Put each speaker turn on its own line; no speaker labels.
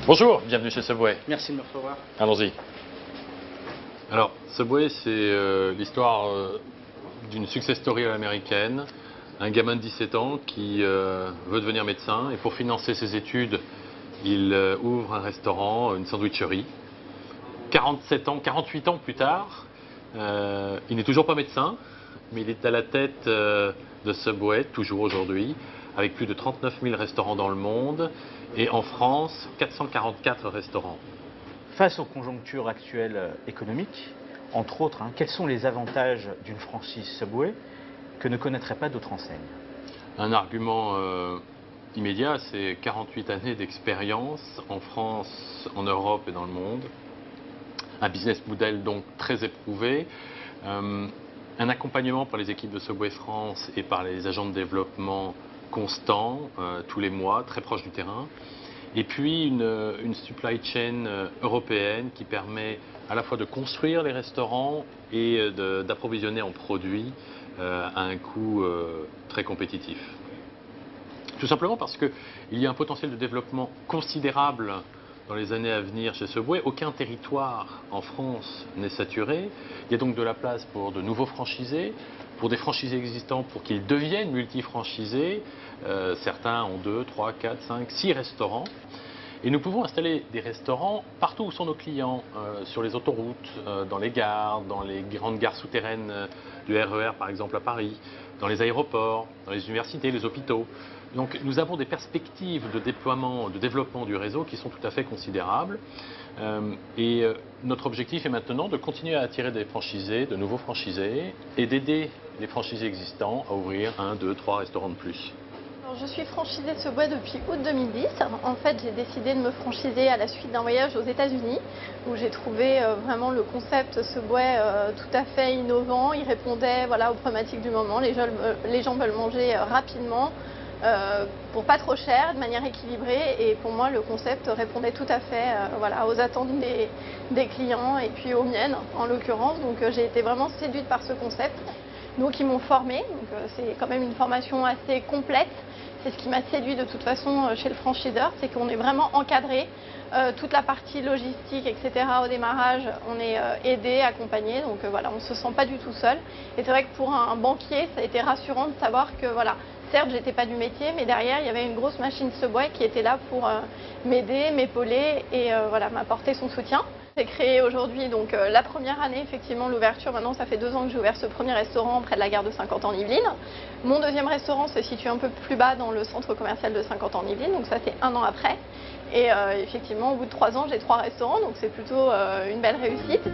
Bonjour, bienvenue chez Subway.
Merci de me recevoir.
Allons-y. Alors, Subway, c'est l'histoire d'une success story à l'américaine. Un gamin de 17 ans qui veut devenir médecin et pour financer ses études, il ouvre un restaurant, une sandwicherie. 47 ans, 48 ans plus tard, il n'est toujours pas médecin, mais il est à la tête de Subway, toujours aujourd'hui, avec plus de 39 000 restaurants dans le monde et en France, 444 restaurants.
Face aux conjonctures actuelles économiques, entre autres, quels sont les avantages d'une franchise Subway que ne connaîtraient pas d'autres enseignes?
Un argument immédiat, c'est 48 années d'expérience en France, en Europe et dans le monde. Un business model donc très éprouvé. Un accompagnement par les équipes de Subway France et par les agents de développement constant, tous les mois, très proche du terrain. Et puis une supply chain européenne qui permet à la fois de construire les restaurants et d'approvisionner en produits à un coût très compétitif. Tout simplement parce qu'il y a un potentiel de développement considérable dans les années à venir chez Subway. Aucun territoire en France n'est saturé. Il y a donc de la place pour de nouveaux franchisés, pour des franchisés existants pour qu'ils deviennent multi-franchisés. Certains ont 2, 3, 4, 5, 6 restaurants. Et nous pouvons installer des restaurants partout où sont nos clients, sur les autoroutes, dans les gares, dans les grandes gares souterraines du RER par exemple à Paris, dans les aéroports, dans les universités, les hôpitaux. Donc nous avons des perspectives de déploiement, de développement du réseau qui sont tout à fait considérables. Notre objectif est maintenant de continuer à attirer des franchisés, de nouveaux franchisés, et d'aider les franchisés existants à ouvrir 1, 2, 3 restaurants de plus.
Alors, je suis franchisée Subway depuis août 2010. En fait, j'ai décidé de me franchiser à la suite d'un voyage aux États-Unis où j'ai trouvé vraiment le concept Subway tout à fait innovant. Il répondait aux problématiques du moment. Les gens veulent manger rapidement. Pour pas trop cher, de manière équilibrée, et pour moi le concept répondait tout à fait aux attentes des clients et puis aux miennes en l'occurrence. Donc j'ai été vraiment séduite par ce concept. Donc ils m'ont formée, c'est quand même une formation assez complète. C'est ce qui m'a séduit de toute façon chez le franchiseur, c'est qu'on est vraiment encadré. Toute la partie logistique, etc. au démarrage, on est aidé, accompagné, donc on ne se sent pas du tout seul. Et c'est vrai que pour un banquier, ça a été rassurant de savoir que certes, j'étais pas du métier, mais derrière, il y avait une grosse machine Subway qui était là pour m'aider, m'épauler et m'apporter son soutien. J'ai créé aujourd'hui donc la première année, effectivement, l'ouverture. Maintenant, ça fait 2 ans que j'ai ouvert ce premier restaurant près de la gare de Saint-Quentin-en-Yvelines. Mon deuxième restaurant se situe un peu plus bas dans le centre commercial de Saint-Quentin-en-Yvelines, donc ça c'est 1 an après. Et effectivement, au bout de 3 ans, j'ai 3 restaurants, donc c'est plutôt une belle réussite.